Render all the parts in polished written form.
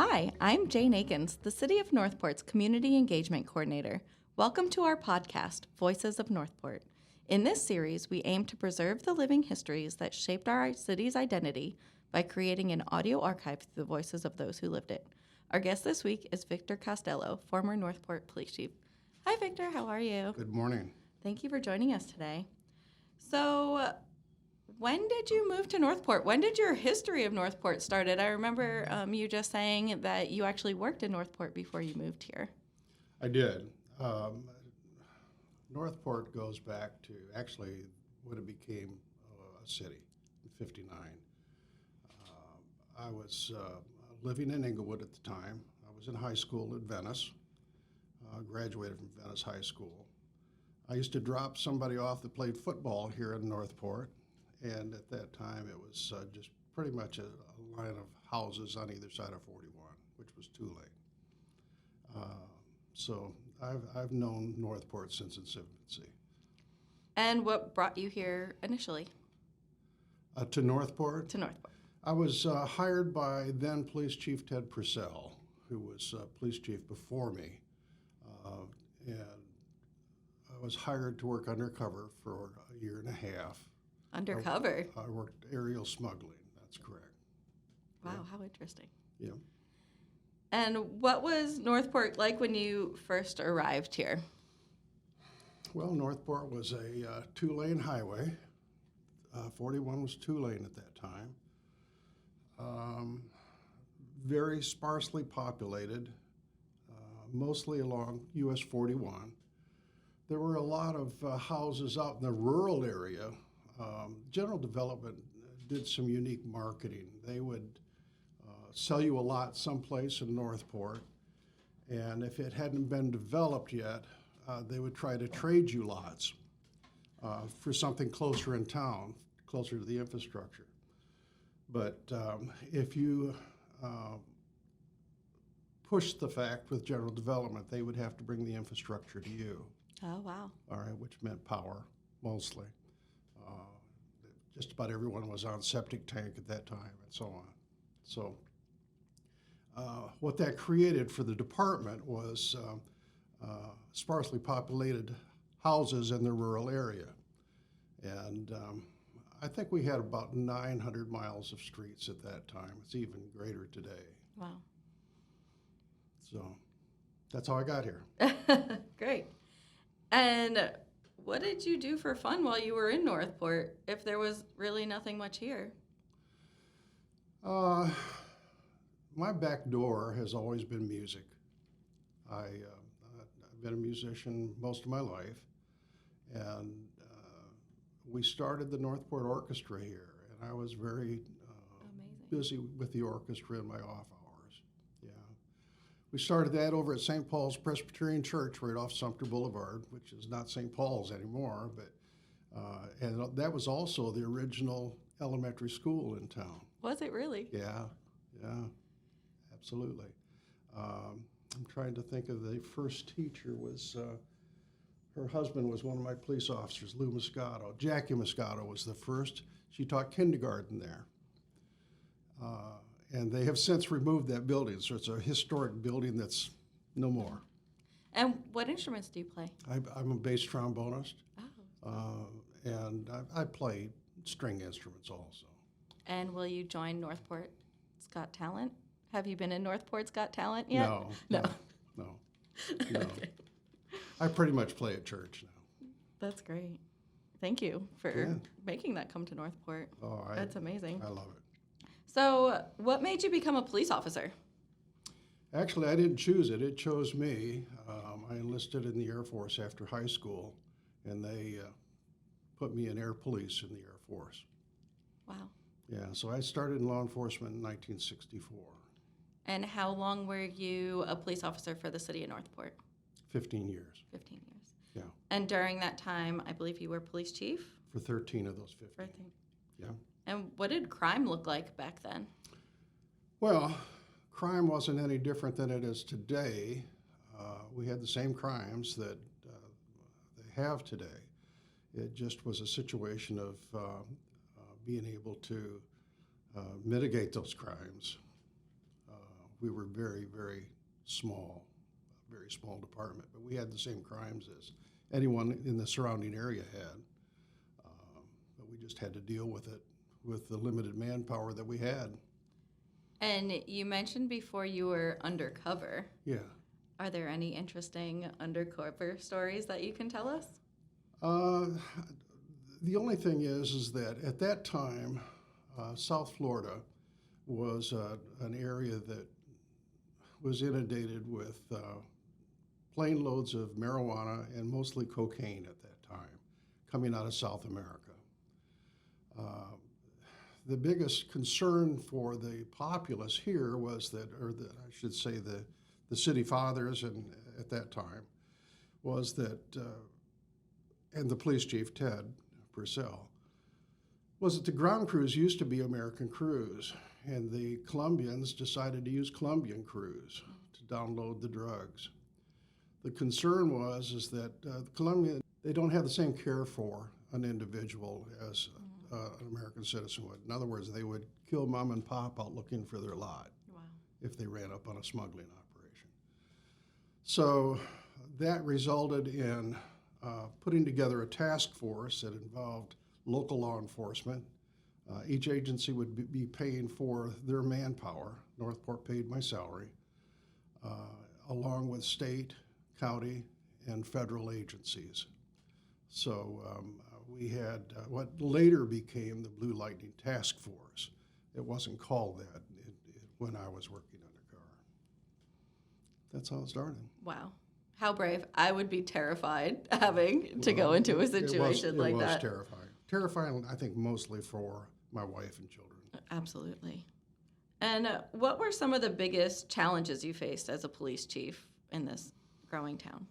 Hi, I'm Jane Akins, the City of Northport's Community Engagement Coordinator. Welcome to our podcast, Voices of Northport. In this series, we aim to preserve the living histories that shaped our city's identity by creating an audio archive through the voices of those who lived it. Our guest this week is Victor Costello, former Northport Police Chief. Hi, Victor. How are you? Good morning. Thank you for joining us today. So, when did you move to Northport? When did your history of Northport started? I remember you just saying that you actually worked in Northport before you moved here. I did. Northport goes back to actually when it became a city in '59. I was living in Inglewood at the time. I was in high school at Venice, graduated from Venice High School. I used to drop somebody off that played football here in Northport, and at that time it was just pretty much a line of houses on either side of 41, which was Tulane. So I've known Northport since its infancy. And what brought you here initially? To Northport? To Northport. I was hired by then Police Chief Ted Purcell, who was police chief before me, and I was hired to work undercover for a year and a half. Undercover? I worked aerial smuggling, that's correct. Wow, Yeah. how interesting. Yeah. And what was Northport like when you first arrived here? Well, Northport was a two-lane highway. 41 was two-lane at that time. Very sparsely populated, mostly along US 41. There were a lot of houses out in the rural area. General Development did some unique marketing. They would sell you a lot someplace in Northport, and if it hadn't been developed yet, they would try to trade you lots for something closer in town, closer to the infrastructure. But if you pushed the fact with General Development, they would have to bring the infrastructure to you. Oh, wow. All right, which meant power, mostly. Just about everyone was on septic tank at that time and so on. So what that created for the department was sparsely populated houses in the rural area. And I think we had about 900 miles of streets at that time. It's even greater today. Wow. So that's how I got here. Great. And what did you do for fun while you were in Northport, if there was really nothing much here? My back door has always been music. I've been a musician most of my life, and we started the North Port Orchestra here, and I was very busy with the orchestra in my off hours. Yeah, we started that over at St. Paul's Presbyterian Church right off Sumter Boulevard, which is not St. Paul's anymore, but and that was also the original elementary school in town. Was it really? Yeah, absolutely. I'm trying to think of the first teacher was, her husband was one of my police officers, Lou Moscato. Jackie Moscato was the first. She taught kindergarten there. And they have since removed that building, so it's a historic building that's no more. And what instruments do you play? I'm a bass trombonist, Oh. and I play string instruments also. And will you join Northport's Got Talent? Have you been in Northport's Got Talent yet? No. Okay. I pretty much play at church now. That's great. Thank you for making that come to Northport. Oh, That's amazing. I love it. So, what made you become a police officer? Actually, I didn't choose it. It chose me. I enlisted in the Air Force after high school, and they put me in Air Police in the Air Force. Wow. Yeah, so I started in law enforcement in 1964. And how long were you a police officer for the city of Northport? 15 years. 15 years. Yeah. And during that time, I believe you were police chief? For 13 of those 15. Yeah. And what did crime look like back then? Well, crime wasn't any different than it is today. We had the same crimes that they have today. It just was a situation of being able to mitigate those crimes we were very, very small department, but we had the same crimes as anyone in the surrounding area had. But we just had to deal with it with the limited manpower that we had. And you mentioned before you were undercover. Yeah. Are there any interesting undercover stories that you can tell us? The only thing is that at that time, South Florida was an area that was inundated with plane loads of marijuana and mostly cocaine at that time, coming out of South America. The biggest concern for the populace here was that, I should say the city fathers and at that time, was that, and the police chief, Ted Purcell, was that the ground crews used to be American crews, and the Colombians decided to use Colombian crews to download the drugs. The concern is that the Colombians, they don't have the same care for an individual as an American citizen would. In other words, they would kill mom and pop out looking for their lot. Wow. If they ran up on a smuggling operation. So that resulted in putting together a task force that involved local law enforcement. Each agency would be paying for their manpower. North Port paid my salary, along with state, county, and federal agencies. So we had what later became the Blue Lightning Task Force. It wasn't called that when I was working undercover. That's how it started. Wow. How brave. I would be terrified having to go into a situation like that. It was terrifying. Terrifying, I think, mostly for my wife and children. Absolutely. And what were some of the biggest challenges you faced as a police chief in this growing town?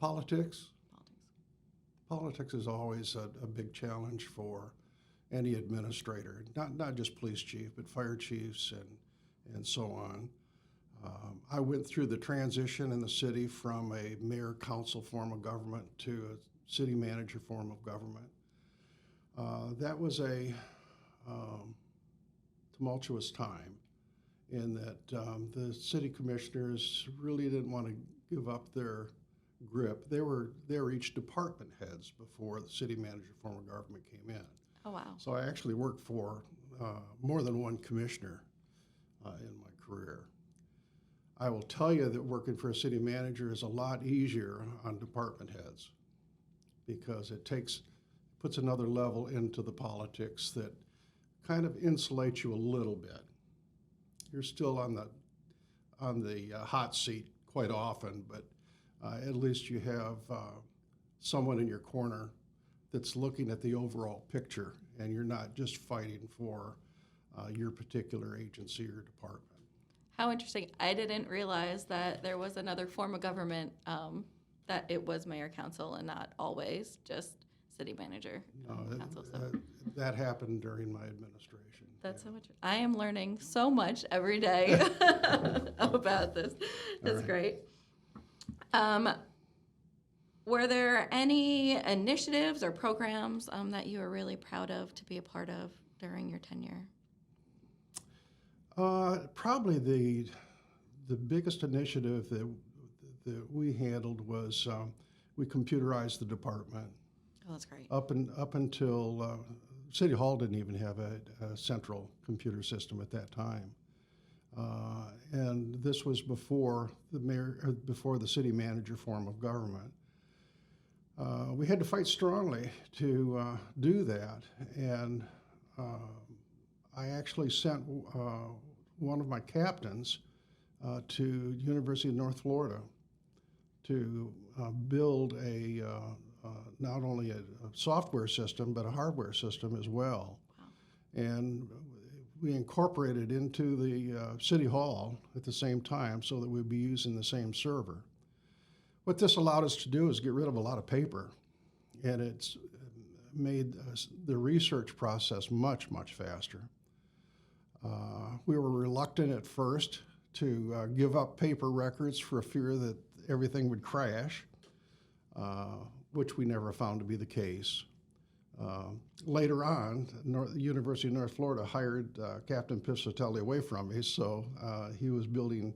Politics. Politics is always a big challenge for any administrator, not just police chief, but fire chiefs and so on. I went through the transition in the city from a mayor-council form of government to a city manager form of government. That was a tumultuous time in that the city commissioners really didn't want to give up their grip. They were each department heads before the city manager form of government came in. Oh, wow. So I actually worked for more than one commissioner in my career. I will tell you that working for a city manager is a lot easier on department heads because it puts another level into the politics that kind of insulates you a little bit. You're still on the hot seat quite often, but at least you have someone in your corner that's looking at the overall picture, and you're not just fighting for your particular agency or department. How interesting. I didn't realize that there was another form of government, that it was mayor council and not always just city manager council. So. That happened during my administration. That's so much. I am learning so much every day about this. That's great. Were there any initiatives or programs that you were really proud of to be a part of during your tenure? Probably the biggest initiative that we handled was we computerized the department. Oh, that's great. Up until City Hall didn't even have a central computer system at that time, and this was before the city manager form of government. We had to fight strongly to do that, and I actually sent one of my captains to University of North Florida to build not only a software system, but a hardware system as well. Wow. And we incorporated into the City Hall at the same time so that we'd be using the same server. What this allowed us to do is get rid of a lot of paper, and it's made the research process much, much faster. We were reluctant at first to give up paper records for fear that everything would crash, which we never found to be the case. Later on, the University of North Florida hired Captain Piscitelli away from me, so he was building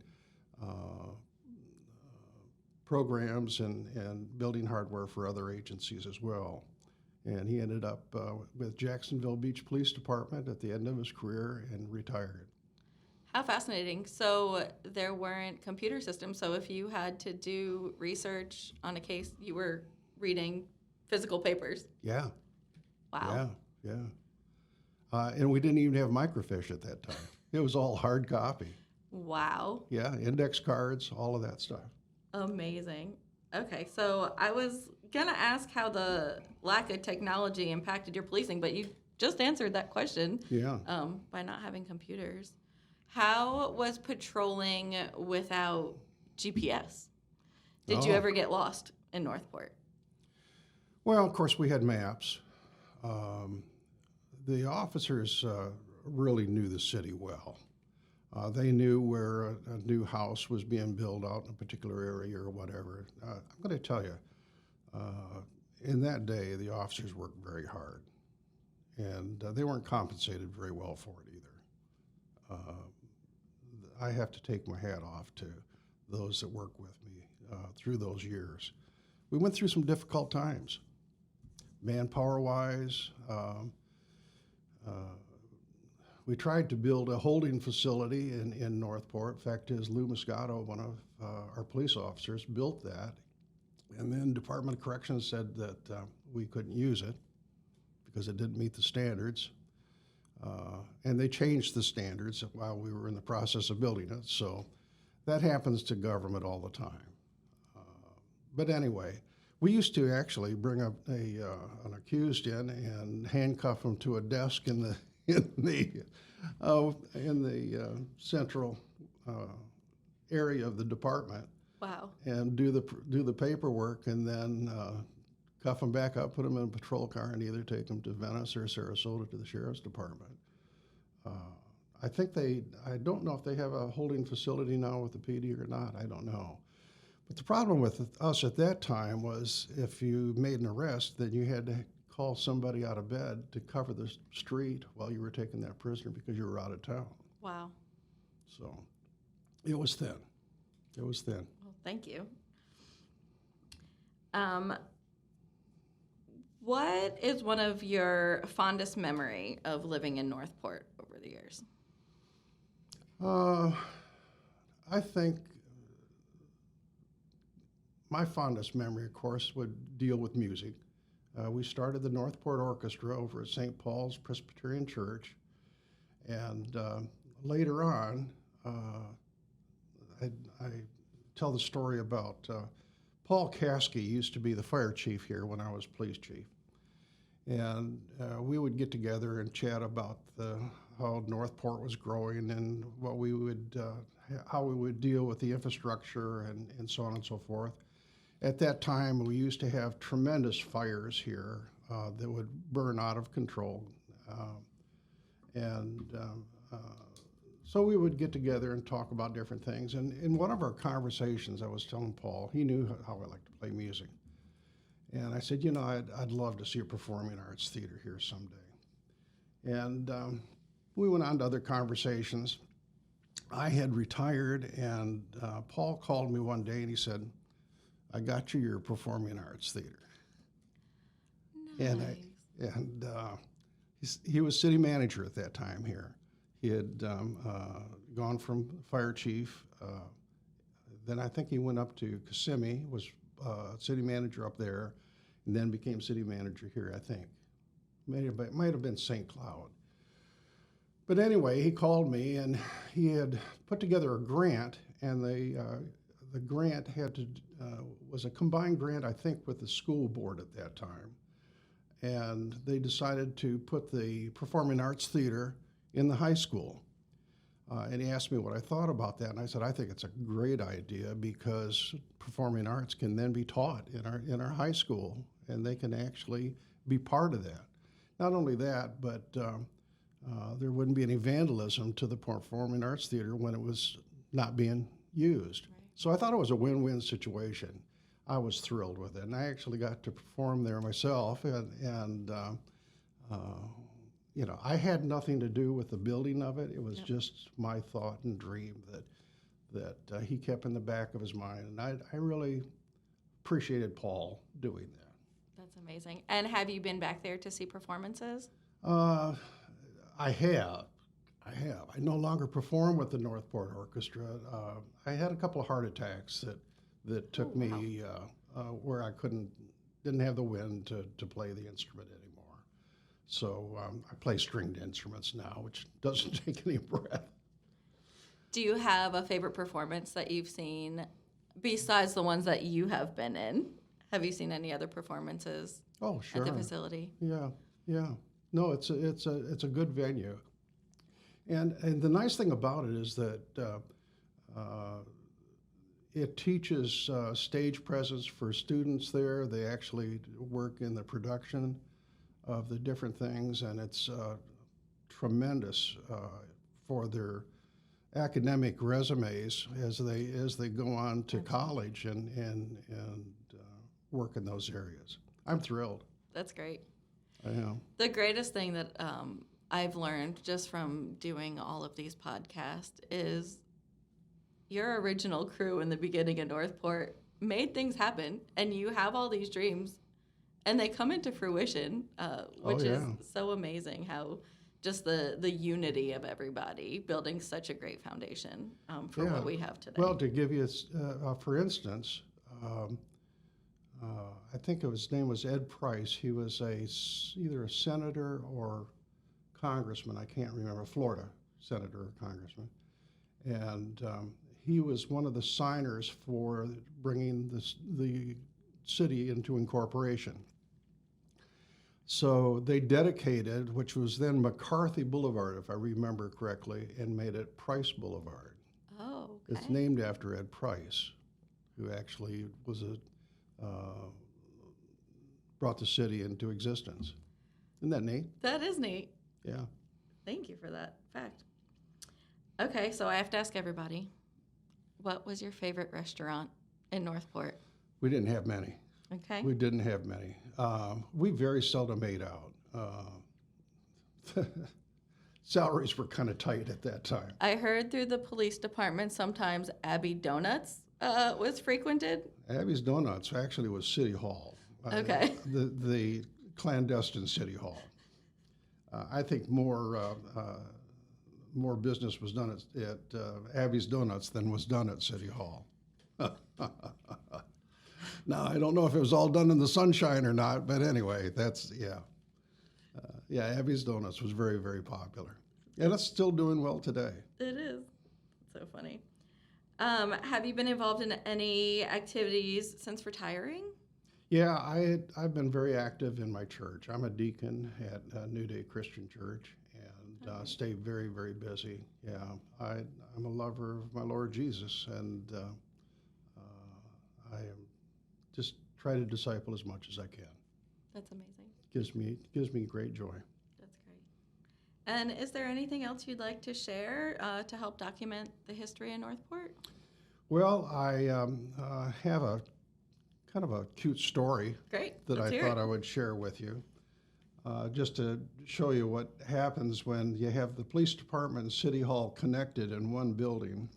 programs and building hardware for other agencies as well. And he ended up with Jacksonville Beach Police Department at the end of his career and retired. How fascinating. So there weren't computer systems, so if you had to do research on a case, you were reading physical papers. Yeah. Wow. Yeah. And we didn't even have microfiche at that time. It was all hard copy. Wow. Yeah, index cards, all of that stuff. Amazing. Okay, so I was going to ask how the lack of technology impacted your policing, but you just answered that question. Yeah. By not having computers. How was patrolling without GPS? Did you ever get lost in North Port? Well, of course, we had maps. The officers really knew the city well. They knew where a new house was being built out in a particular area or whatever. I'm going to tell you, in that day, the officers worked very hard, and they weren't compensated very well for it either. I have to take my hat off to those that worked with me through those years. We went through some difficult times, manpower-wise. We tried to build a holding facility in North Port. In fact, Lou Moscato, one of our police officers, built that. And then Department of Corrections said that we couldn't use it because it didn't meet the standards. And they changed the standards while we were in the process of building it. So that happens to government all the time. But anyway, we used to actually bring up an accused in and handcuff him to a desk in the central area of the department. Wow. And do the paperwork, and then cuff them back up, put them in a patrol car, and either take them to Venice or Sarasota to the sheriff's department. I don't know if they have a holding facility now with the PD or not. I don't know. But the problem with us at that time was if you made an arrest, then you had to call somebody out of bed to cover the street while you were taking that prisoner because you were out of town. Wow. So it was thin. It was thin. Well, thank you. What is one of your fondest memory of living in North Port over the years? I think my fondest memory, of course, would deal with music. We started the North Port Orchestra over at St. Paul's Presbyterian Church, and later on, I tell the story about Paul Caskey used to be the fire chief here when I was police chief. And we would get together and chat about how North Port was growing and what we would, how we would deal with the infrastructure and so on and so forth. At that time, we used to have tremendous fires here that would burn out of control. So we would get together and talk about different things. And in one of our conversations, I was telling Paul, he knew how I like to play music. And I said, I'd love to see a performing arts theater here someday. And we went on to other conversations. I had retired, and Paul called me one day and he said, I got you your performing arts theater. Nice. And he was city manager at that time here. He had gone from fire chief. Then I think he went up to Kissimmee, was city manager up there, and then became city manager here, I think. Might have been St. Cloud. But anyway, he called me, and he had put together a grant, and the grant was a combined grant, I think, with the school board at that time. And they decided to put the Performing Arts Theater in the high school. And he asked me what I thought about that, and I said, I think it's a great idea because performing arts can then be taught in our high school, and they can actually be part of that. Not only that, but there wouldn't be any vandalism to the Performing Arts Theater when it was not being used. Right. So I thought it was a win-win situation. I was thrilled with it. And I actually got to perform there myself. You know, I had nothing to do with the building of it. It was just my thought and dream that he kept in the back of his mind. And I really appreciated Paul doing that. That's amazing. And have you been back there to see performances? I have. I no longer perform with the North Port Orchestra. I had a couple of heart attacks that took me where I didn't have the wind to play the instrument anymore. So I play stringed instruments now, which doesn't take any breath. Do you have a favorite performance that you've seen besides the ones that you have been in? Have you seen any other performances Sure. at the facility? Yeah. No, it's a good venue. And the nice thing about it is that it teaches stage presence for students there. They actually work in the production of the different things, and it's tremendous for their academic resumes as they go on to college and work in those areas. I'm thrilled. That's great. I am. The greatest thing that I've learned just from doing all of these podcasts is your original crew in the beginning of Northport made things happen, and you have all these dreams, and they come into fruition, which is so amazing how just the unity of everybody building such a great foundation for what we have today. Well, to give you, for instance, I think his name was Ed Price. He was either a senator or congressman. I can't remember, Florida senator or congressman. And he was one of the signers for bringing the city into incorporation. So they dedicated, which was then McCarthy Boulevard, if I remember correctly, and made it Price Boulevard. Oh, okay. It's named after Ed Price, who actually was brought the city into existence. Isn't that neat? That is neat. Yeah. Thank you for that fact. Okay, so I have to ask everybody, what was your favorite restaurant in Northport? We didn't have many. Okay. We didn't have many. We very seldom ate out. Salaries were kind of tight at that time. I heard through the police department sometimes Abbey Donuts was frequented. Abby's Donuts actually was City Hall. Okay. The clandestine City Hall. I think more business was done at Abby's Donuts than was done at City Hall. Now, I don't know if it was all done in the sunshine or not, but anyway, Abby's Donuts was very, very popular. And it's still doing well today. It is. So funny. Have you been involved in any activities since retiring? Yeah, I've been very active in my church. I'm a deacon at New Day Christian Church and stay very, very busy. Yeah, I'm a lover of my Lord Jesus, and I am just try to disciple as much as I can. That's amazing. Gives me great joy. That's great. And is there anything else you'd like to share to help document the history in Northport? Well, I have a kind of a cute story that I thought I would share with you, just to show you what happens when you have the police department and City Hall connected in one building.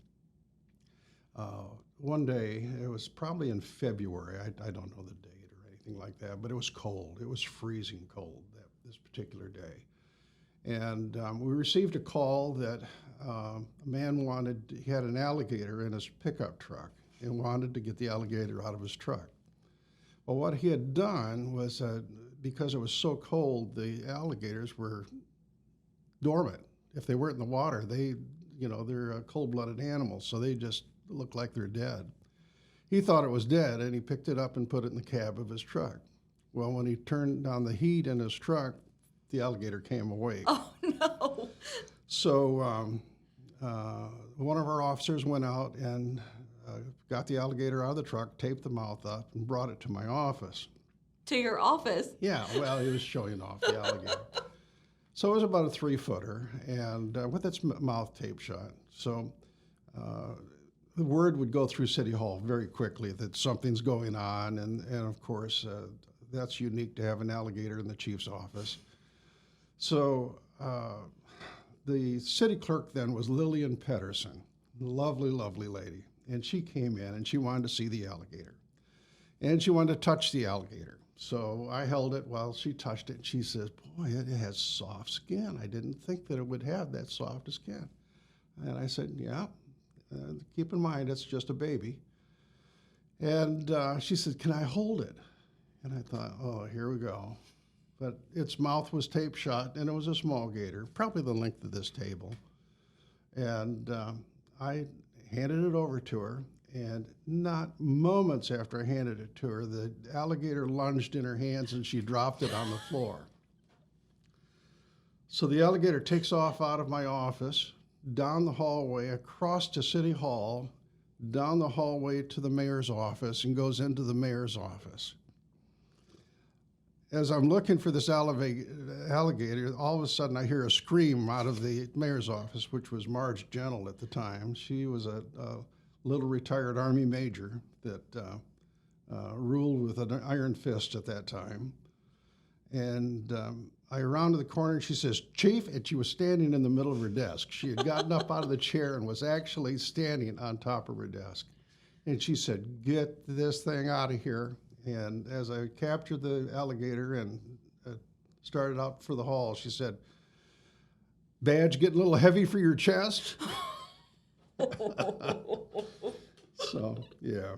One day, it was probably in February, I don't know the date or anything like that, but it was cold. It was freezing cold this particular day. And we received a call that a man he had an alligator in his pickup truck and wanted to get the alligator out of his truck. Well, what he had done was, because it was so cold, the alligators were dormant. If they weren't in the water, they're cold-blooded animals, so they just look like they're dead. He thought it was dead, and he picked it up and put it in the cab of his truck. Well, when he turned on the heat in his truck, the alligator came awake. Oh, no. So one of our officers went out and got the alligator out of the truck, taped the mouth up, and brought it to my office. To your office? Yeah, well, he was showing off the alligator. So it was about a 3-footer, and with its mouth taped shut. So the word would go through City Hall very quickly that something's going on, and of course, that's unique to have an alligator in the chief's office. So the city clerk then was Lillian Pedersen, lovely, lovely lady, and she came in and she wanted to see the alligator, and she wanted to touch the alligator. So I held it while she touched it, and she says, boy, it has soft skin. I didn't think that it would have that soft a skin. And I said, yeah, keep in mind, it's just a baby. And she said, can I hold it? And I thought, oh, here we go. But its mouth was taped shut, and it was a small gator, probably the length of this table. And I handed it over to her, and not moments after I handed it to her, the alligator lunged in her hands and she dropped it on the floor. So the alligator takes off out of my office, down the hallway, across to City Hall, down the hallway to the mayor's office, and goes into the mayor's office. As I'm looking for this alligator, all of a sudden I hear a scream out of the mayor's office, which was Marge Gentle at the time. She was a little retired Army major that ruled with an iron fist at that time. And I rounded the corner and she says, Chief, and she was standing in the middle of her desk. She had gotten up out of the chair and was actually standing on top of her desk. And she said, get this thing out of here. And as I captured the alligator and started out for the hall, she said, badge getting a little heavy for your chest? So, yeah.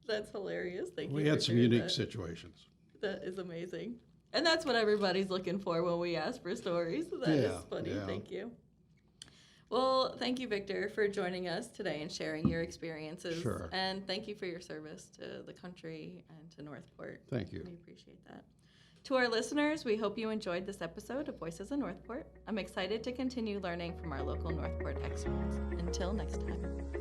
That's hilarious. Thank you. We had some unique situations. That is amazing. And that's what everybody's looking for when we ask for stories. That is funny. Yeah. Thank you. Well, thank you, Victor, for joining us today and sharing your experiences. Sure. And thank you for your service to the country and to North Port. Thank you. We appreciate that. To our listeners, we hope you enjoyed this episode of Voices of North Port. I'm excited to continue learning from our local North Port experts. Until next time.